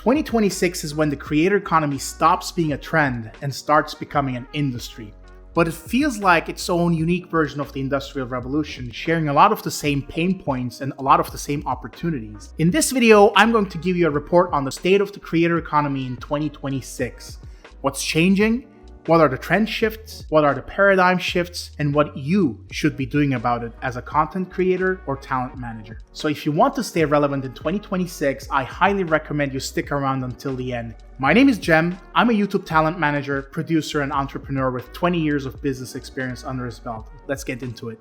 2026 is when the creator economy stops being a trend and starts becoming an industry. But it feels like its own unique version of the Industrial Revolution, sharing a lot of the same pain points and a lot of the same opportunities. In this video, I'm going to give you a report on the state of the creator economy in 2026. What's changing? What are the trend shifts? What are the paradigm shifts? And what you should be doing about it as a content creator or talent manager. So if you want to stay relevant in 2026, I highly recommend you stick around until the end. My name is Jem. I'm a YouTube talent manager, producer, and entrepreneur with 20 years of business experience under his belt. Let's get into it.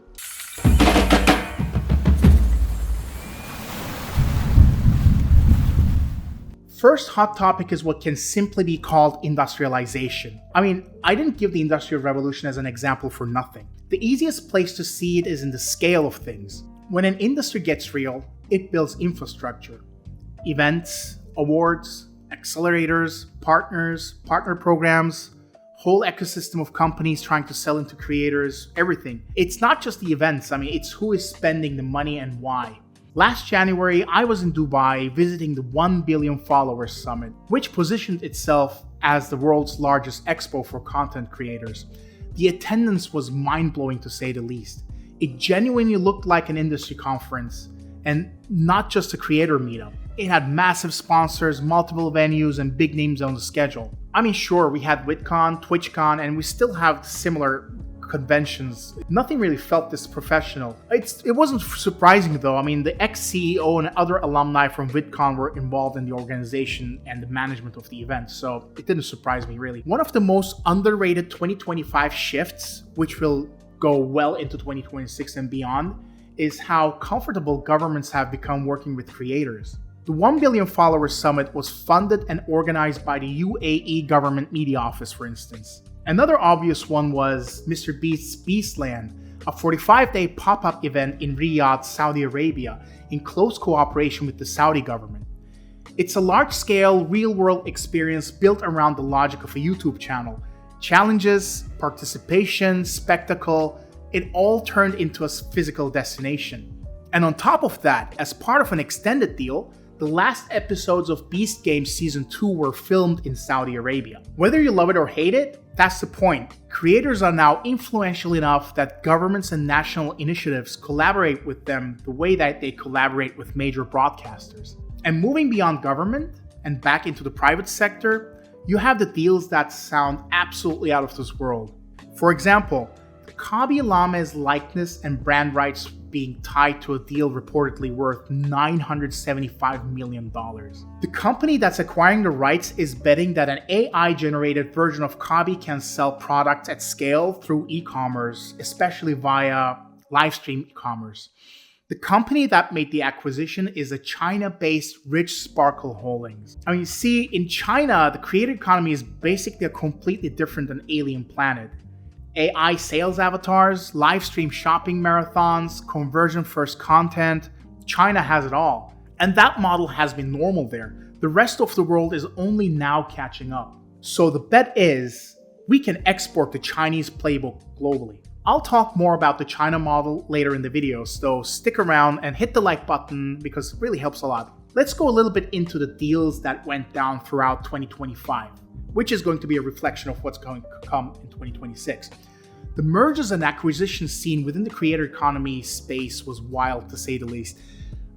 First hot topic is what can simply be called industrialization. I didn't give the Industrial Revolution as an example for nothing. The easiest place to see it is in the scale of things. When an industry gets real, it builds infrastructure. Events, awards, accelerators, partner programs, whole ecosystem of companies trying to sell into creators, everything. It's not just the events, it's who is spending the money and why. Last January, I was in Dubai visiting the 1 Billion Followers Summit, which positioned itself as the world's largest expo for content creators. The attendance was mind-blowing to say the least. It genuinely looked like an industry conference, and not just a creator meetup. It had massive sponsors, multiple venues, and big names on the schedule. Sure, we had VidCon, TwitchCon, and we still have similar conventions. Nothing really felt this professional. It wasn't surprising though. The ex-CEO and other alumni from VidCon were involved in the organization and the management of the event, so it didn't surprise me really. One of the most underrated 2025 shifts, which will go well into 2026 and beyond, is how comfortable governments have become working with creators. The 1 Billion Followers Summit was funded and organized by the UAE Government Media Office, for instance. Another obvious one was Mr. Beast's Beastland, a 45-day pop-up event in Riyadh, Saudi Arabia, in close cooperation with the Saudi government. It's a large-scale, real-world experience built around the logic of a YouTube channel. Challenges, participation, spectacle, it all turned into a physical destination. And on top of that, as part of an extended deal, the last episodes of Beast Games Season 2 were filmed in Saudi Arabia. Whether you love it or hate it, that's the point. Creators are now influential enough that governments and national initiatives collaborate with them the way that they collaborate with major broadcasters. And moving beyond government and back into the private sector, you have the deals that sound absolutely out of this world. For example, Khaby Lame's likeness and brand rights being tied to a deal reportedly worth $975 million. The company that's acquiring the rights is betting that an AI-generated version of Khaby can sell products at scale through e-commerce, especially via live stream e-commerce. The company that made the acquisition is a China-based Rich Sparkle Holdings. In China, the creator economy is basically a completely different and alien planet. AI sales avatars, live stream shopping marathons, conversion-first content. China has it all. And that model has been normal there. The rest of the world is only now catching up. So the bet is we can export the Chinese playbook globally. I'll talk more about the China model later in the video, so stick around and hit the like button because it really helps a lot. Let's go a little bit into the deals that went down throughout 2025. Which is going to be a reflection of what's going to come in 2026. The mergers and acquisitions seen within the creator economy space was wild, to say the least.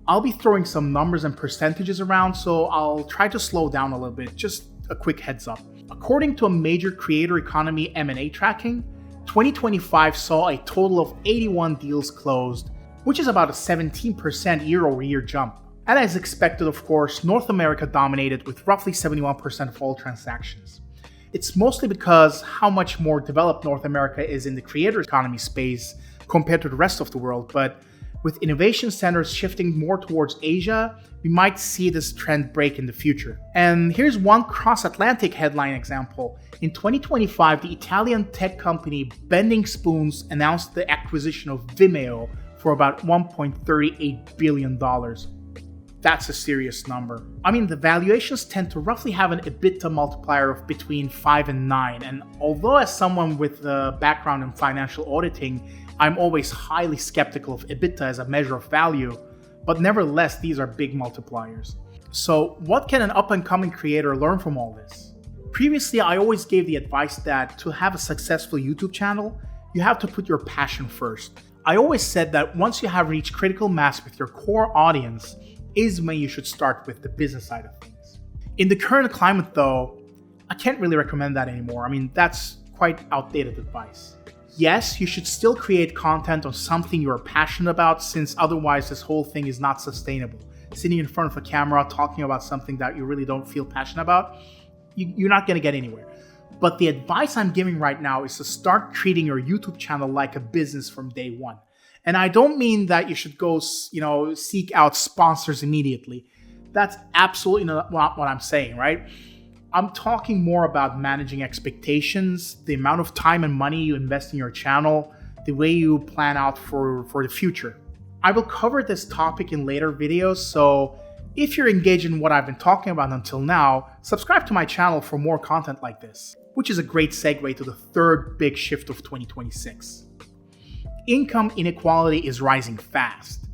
I'll be throwing some numbers and percentages around, so I'll try to slow down a little bit, just a quick heads up. According to a major creator economy M&A tracking, 2025 saw a total of 81 deals closed, which is about a 17% year-over-year jump. And as expected, of course, North America dominated with roughly 71% of all transactions. It's mostly because how much more developed North America is in the creator economy space compared to the rest of the world, but with innovation centers shifting more towards Asia, we might see this trend break in the future. And here's one cross-Atlantic headline example. In 2025, the Italian tech company Bending Spoons announced the acquisition of Vimeo for about $1.38 billion. That's a serious number. The valuations tend to roughly have an EBITDA multiplier of between 5 and 9. And although as someone with a background in financial auditing, I'm always highly skeptical of EBITDA as a measure of value, but nevertheless, these are big multipliers. So what can an up-and-coming creator learn from all this? Previously, I always gave the advice that to have a successful YouTube channel, you have to put your passion first. I always said that once you have reached critical mass with your core audience is when you should start with the business side of things. In the current climate though, I can't really recommend that anymore. I mean, that's quite outdated advice. Yes, you should still create content on something you're passionate about, since otherwise this whole thing is not sustainable. Sitting in front of a camera talking about something that you really don't feel passionate about, you're not going to get anywhere. But the advice I'm giving right now is to start treating your YouTube channel like a business from day one. And I don't mean that you should go, seek out sponsors immediately. That's absolutely not what I'm saying, right? I'm talking more about managing expectations, the amount of time and money you invest in your channel, the way you plan out for the future. I will cover this topic in later videos, so if you're engaged in what I've been talking about until now, subscribe to my channel for more content like this, which is a great segue to the third big shift of 2026. Income inequality is rising fast.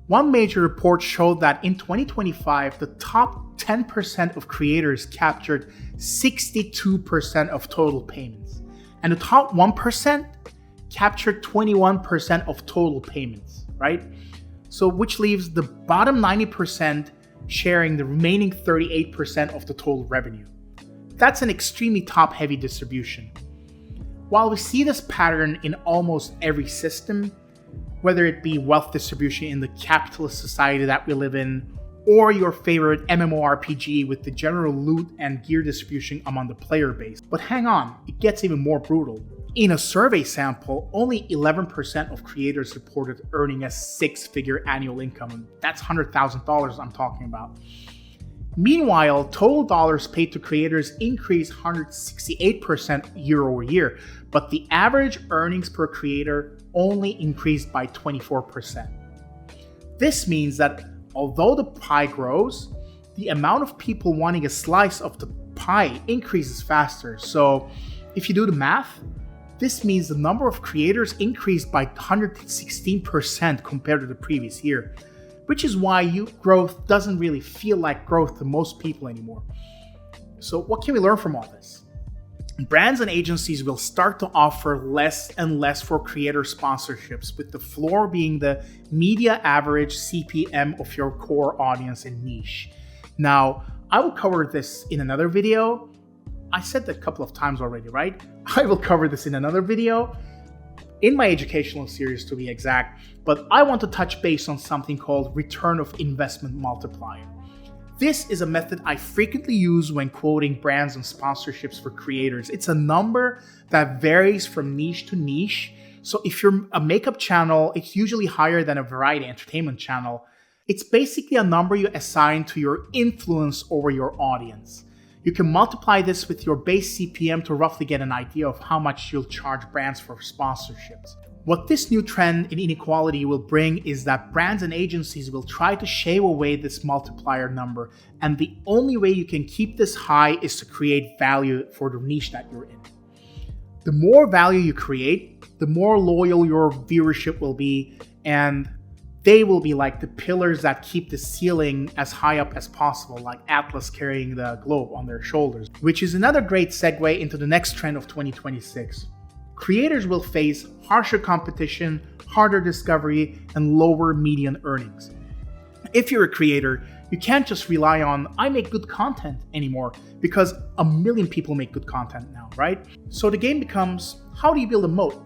One major report showed that in 2025, the top 10% of creators captured 62% of total payments, and the top 1% captured 21% of total payments, right? So which leaves the bottom 90% sharing the remaining 38% of the total revenue. That's an extremely top-heavy distribution. While we see this pattern in almost every system, whether it be wealth distribution in the capitalist society that we live in, or your favorite MMORPG with the general loot and gear distribution among the player base. But hang on, it gets even more brutal. In a survey sample, only 11% of creators reported earning a six-figure annual income, and that's $100,000 I'm talking about. Meanwhile, total dollars paid to creators increased 168% year over year, but the average earnings per creator only increased by 24%. This means that although the pie grows, the amount of people wanting a slice of the pie increases faster. So if you do the math, this means the number of creators increased by 116% compared to the previous year, which is why growth doesn't really feel like growth to most people anymore. So what can we learn from all this? Brands and agencies will start to offer less and less for creator sponsorships, with the floor being the media average CPM of your core audience and niche. Now, I will cover this in another video. I said that a couple of times already, right? I will cover this in another video, in my educational series to be exact, but I want to touch base on something called return of investment multiplier. This is a method I frequently use when quoting brands and sponsorships for creators. It's a number that varies from niche to niche. So if you're a makeup channel, it's usually higher than a variety entertainment channel. It's basically a number you assign to your influence over your audience. You can multiply this with your base CPM to roughly get an idea of how much you'll charge brands for sponsorships. What this new trend in inequality will bring is that brands and agencies will try to shave away this multiplier number, and the only way you can keep this high is to create value for the niche that you're in. The more value you create, the more loyal your viewership will be, and they will be like the pillars that keep the ceiling as high up as possible, like Atlas carrying the globe on their shoulders, which is another great segue into the next trend of 2026. Creators will face harsher competition, harder discovery, and lower median earnings. If you're a creator, you can't just rely on, I make good content anymore, because a million people make good content now, right? So the game becomes, how do you build a moat?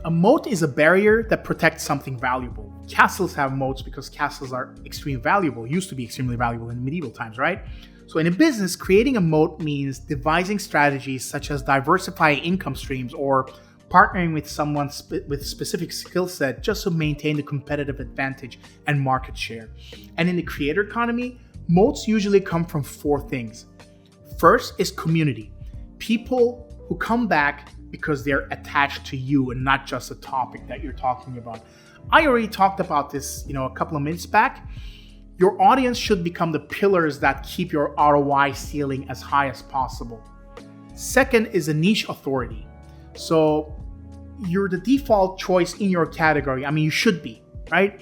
A moat is a barrier that protects something valuable. Castles have moats because castles are extremely valuable, used to be extremely valuable in medieval times, right? So in a business, creating a moat means devising strategies such as diversifying income streams or partnering with someone with specific skill set just to maintain the competitive advantage and market share. And in the creator economy, moats usually come from four things. First is community. People who come back because they're attached to you and not just a topic that you're talking about. I already talked about this, a couple of minutes back. Your audience should become the pillars that keep your ROI ceiling as high as possible. Second is a niche authority. So you're the default choice in your category. I mean, you should be, right?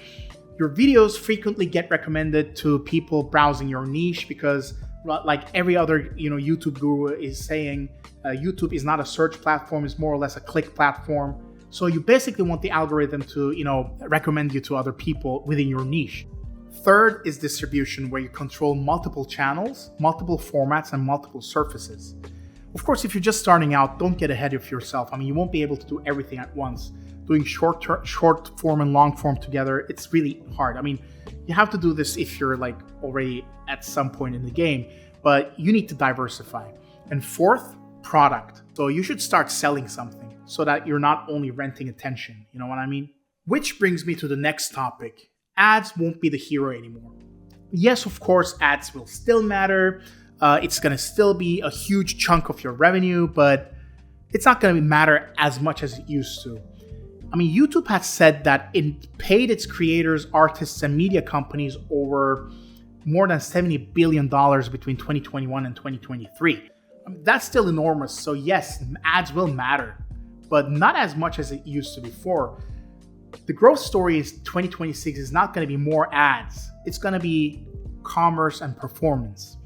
Your videos frequently get recommended to people browsing your niche because, like every other YouTube guru is saying, YouTube is not a search platform, it's more or less a click platform. So you basically want the algorithm to recommend you to other people within your niche. Third is distribution, where you control multiple channels, multiple formats, and multiple surfaces. Of course, if you're just starting out, don't get ahead of yourself. You won't be able to do everything at once. Doing short form and long form together, it's really hard. You have to do this if you're like already at some point in the game, but you need to diversify. And fourth, product. So you should start selling something so that you're not only renting attention. You know what I mean? Which brings me to the next topic. Ads won't be the hero anymore. Yes, of course, ads will still matter. It's going to still be a huge chunk of your revenue, but it's not going to matter as much as it used to. YouTube has said that it paid its creators, artists, and media companies over more than $70 billion between 2021 and 2023. That's still enormous. So yes, ads will matter, but not as much as it used to before. The growth story is 2026 is not going to be more ads. It's going to be commerce and performance.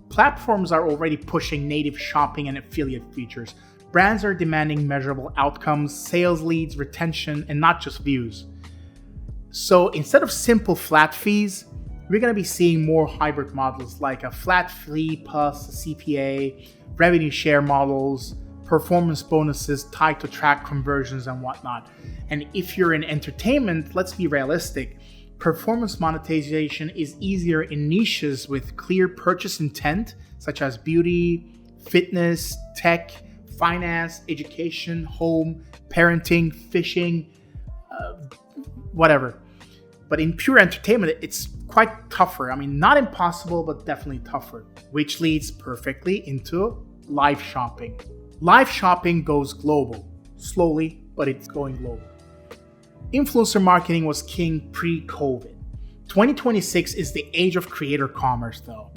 Platforms are already pushing native shopping and affiliate features. Brands are demanding measurable outcomes, sales leads, retention, and not just views. So instead of simple flat fees, we're going to be seeing more hybrid models like a flat fee plus a CPA, revenue share models, performance bonuses tied to track conversions and whatnot. And if you're in entertainment, let's be realistic. Performance monetization is easier in niches with clear purchase intent, such as beauty, fitness, tech, finance, education, home, parenting, fishing, whatever. But in pure entertainment, it's quite tougher. Not impossible, but definitely tougher, which leads perfectly into live shopping. Live shopping goes global, slowly, but it's going global. Influencer marketing was king pre-COVID. 2026 is the age of creator commerce, though.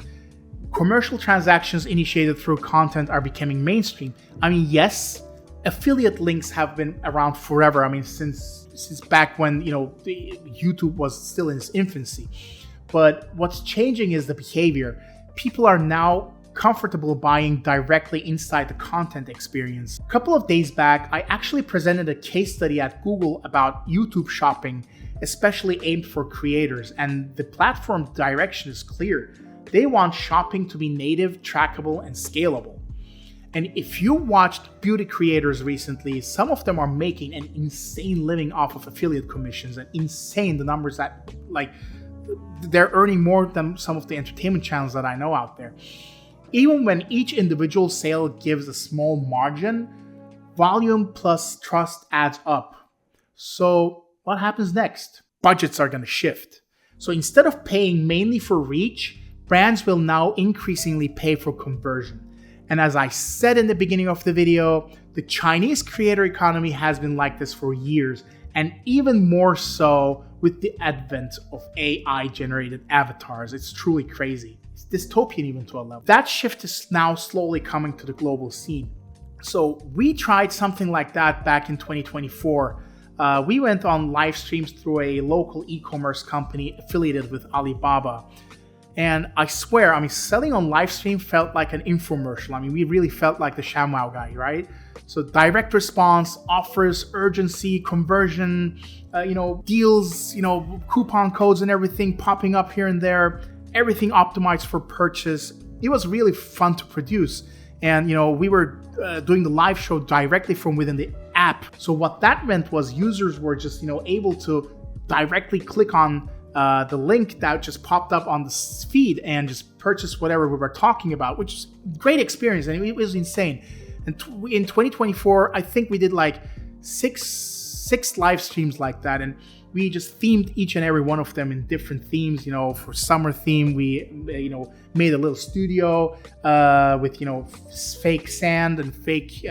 Commercial transactions initiated through content are becoming mainstream. Yes, affiliate links have been around forever. Since back when YouTube was still in its infancy. But what's changing is the behavior. People are now comfortable buying directly inside the content experience. A couple of days back, I actually presented a case study at Google about YouTube shopping, especially aimed for creators, and the platform direction is clear. They want shopping to be native, trackable, and scalable. And if you watched beauty creators recently, some of them are making an insane living off of affiliate commissions, and insane the numbers that, they're earning more than some of the entertainment channels that I know out there. Even when each individual sale gives a small margin, volume plus trust adds up. So what happens next? Budgets are going to shift. So instead of paying mainly for reach, brands will now increasingly pay for conversion. And as I said in the beginning of the video, the Chinese creator economy has been like this for years, and even more so with the advent of AI-generated avatars. It's truly crazy. It's dystopian even to a level. That shift is now slowly coming to the global scene. So we tried something like that back in 2024. We went on live streams through a local e-commerce company affiliated with Alibaba. And I swear, selling on live stream felt like an infomercial. We really felt like the ShamWow guy, right? So direct response, offers, urgency, conversion, deals, coupon codes and everything popping up here and there, everything optimized for purchase. It was really fun to produce. And, we were doing the live show directly from within the app. So what that meant was users were just, able to directly click on the link that just popped up on the feed and just purchase whatever we were talking about, which is a great experience. And it was insane. And in 2024, I think we did like six live streams like that. And we just themed each and every one of them in different themes. For summer theme, we, made a little studio with, fake sand and fake,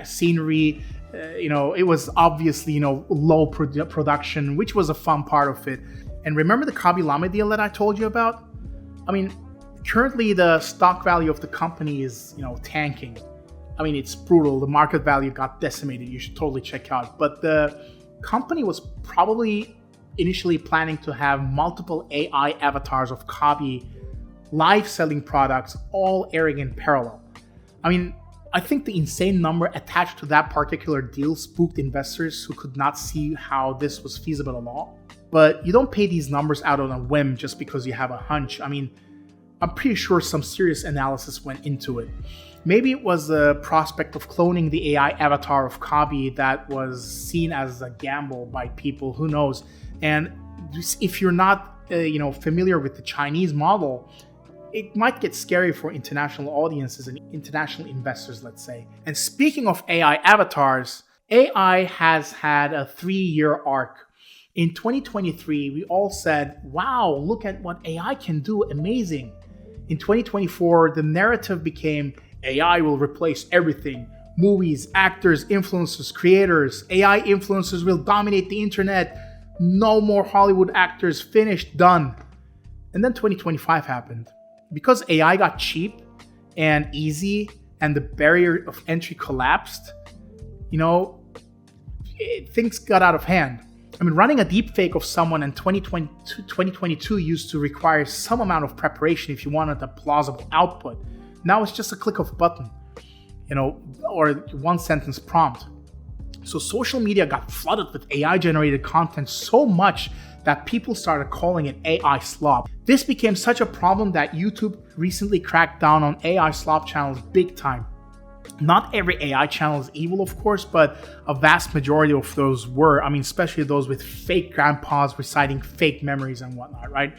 scenery. It was obviously, low production, which was a fun part of it. And remember the Kaby Lame deal that I told you about? Currently the stock value of the company is, tanking. It's brutal. The market value got decimated. You should totally check out. But the company was probably initially planning to have multiple AI avatars of Kabi live selling products all airing in parallel. I mean, I think the insane number attached to that particular deal spooked investors who could not see how this was feasible at all. But you don't pay these numbers out on a whim just because you have a hunch. I mean, I'm pretty sure some serious analysis went into it. Maybe it was the prospect of cloning the AI avatar of Kabi that was seen as a gamble by people, who knows. And if you're not familiar with the Chinese model, it might get scary for international audiences and international investors, let's say. And speaking of AI avatars, AI has had a 3-year arc. In 2023, we all said, wow, look at what AI can do, amazing. In 2024, the narrative became AI will replace everything. Movies, actors, influencers, creators. AI influencers will dominate the internet. No more Hollywood actors, finished, done. And then 2025 happened. Because AI got cheap and easy and the barrier of entry collapsed, things got out of hand. I mean, running a deepfake of someone in 2022 used to require some amount of preparation if you wanted a plausible output. Now it's just a click of a button, or one sentence prompt. So social media got flooded with AI-generated content so much that people started calling it AI slop. This became such a problem that YouTube recently cracked down on AI slop channels big time. Not every AI channel is evil, of course, but a vast majority of those were. I mean, especially those with fake grandpas reciting fake memories and whatnot, right?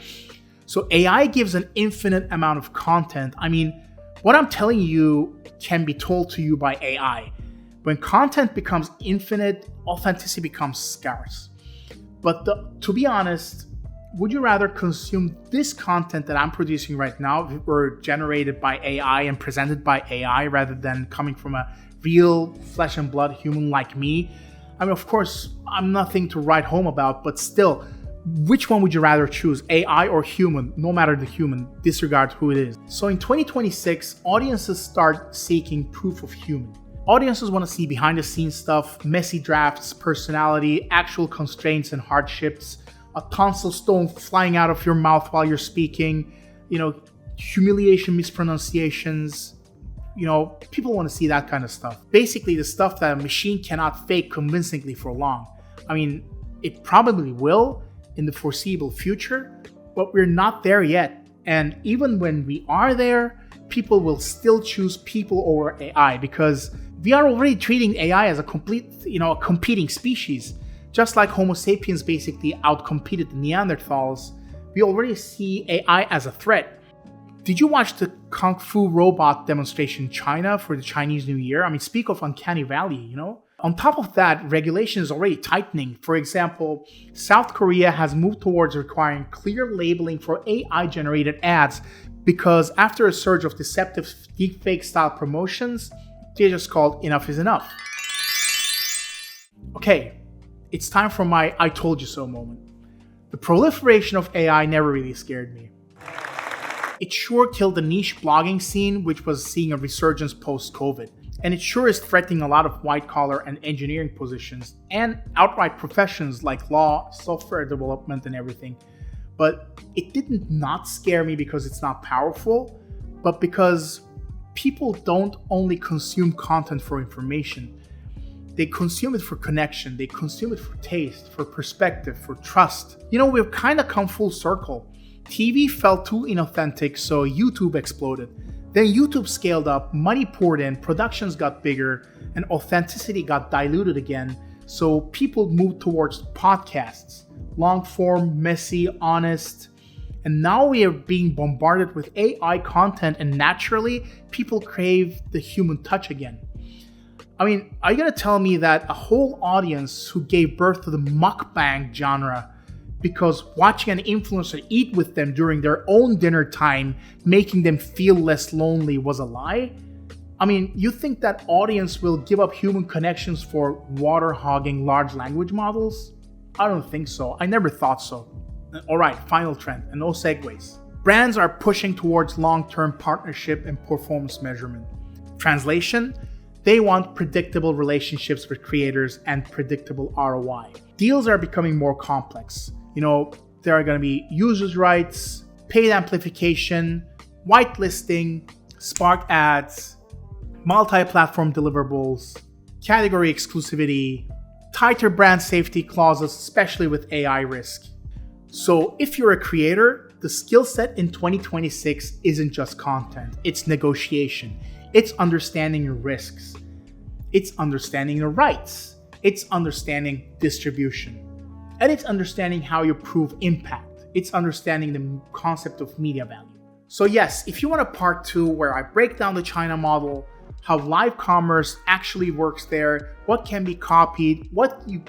So AI gives an infinite amount of content. I mean, what I'm telling you can be told to you by AI. When content becomes infinite, authenticity becomes scarce. But to be honest, would you rather consume this content that I'm producing right now, if it were generated by AI and presented by AI rather than coming from a real flesh and blood human like me? I mean, of course, I'm nothing to write home about, but still, which one would you rather choose, AI or human? No matter the human, disregard who it is. So in 2026, audiences start seeking proof of human. Audiences want to see behind the scenes stuff, messy drafts, personality, actual constraints and hardships, a tonsil stone flying out of your mouth while you're speaking, humiliation, mispronunciations. People want to see that kind of stuff. Basically, the stuff that a machine cannot fake convincingly for long. I mean, it probably will in the foreseeable future, but we're not there yet. And even when we are there, people will still choose people over AI because we are already treating AI as a competing species. Just like Homo sapiens basically outcompeted the Neanderthals, we already see AI as a threat. Did you watch the Kung Fu robot demonstration in China for the Chinese New Year? I mean, speak of uncanny valley, On top of that, regulation is already tightening. For example, South Korea has moved towards requiring clear labeling for AI-generated ads because after a surge of deceptive deepfake-style promotions, they just called enough is enough. Okay. It's time for my I told you so moment. The proliferation of AI never really scared me. It sure killed the niche blogging scene, which was seeing a resurgence post-COVID. And it sure is threatening a lot of white-collar and engineering positions, and outright professions like law, software development, and everything. But it didn't not scare me because it's not powerful, but because people don't only consume content for information. They consume it for connection, they consume it for taste, for perspective, for trust. We've kind of come full circle. TV felt too inauthentic, so YouTube exploded. Then YouTube scaled up, money poured in, productions got bigger, and authenticity got diluted again, so people moved towards podcasts. Long form, messy, honest. And now we are being bombarded with AI content, and naturally, people crave the human touch again. I mean, are you going to tell me that a whole audience who gave birth to the mukbang genre because watching an influencer eat with them during their own dinner time, making them feel less lonely, was a lie? I mean, you think that audience will give up human connections for water-hogging large language models? I don't think so. I never thought so. Alright, final trend, and no segues. Brands are pushing towards long-term partnership and performance measurement. Translation? They want predictable relationships with creators and predictable ROI. Deals are becoming more complex. There are going to be users' rights, paid amplification, whitelisting, Spark ads, multi-platform deliverables, category exclusivity, tighter brand safety clauses, especially with AI risk. So if you're a creator, the skill set in 2026 isn't just content, it's negotiation. It's understanding your risks. It's understanding your rights. It's understanding distribution. And it's understanding how you prove impact. It's understanding the concept of media value. So yes, if you want a part 2 where I break down the China model, how live commerce actually works there, what can be copied, what you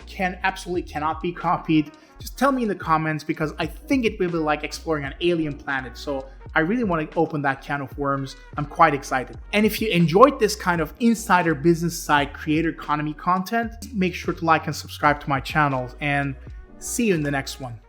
absolutely cannot be copied, just tell me in the comments, because I think it will be like exploring an alien planet. So I really want to open that can of worms. I'm quite excited. And if you enjoyed this kind of insider business side creator economy content, make sure to like and subscribe to my channel, and see you in the next one.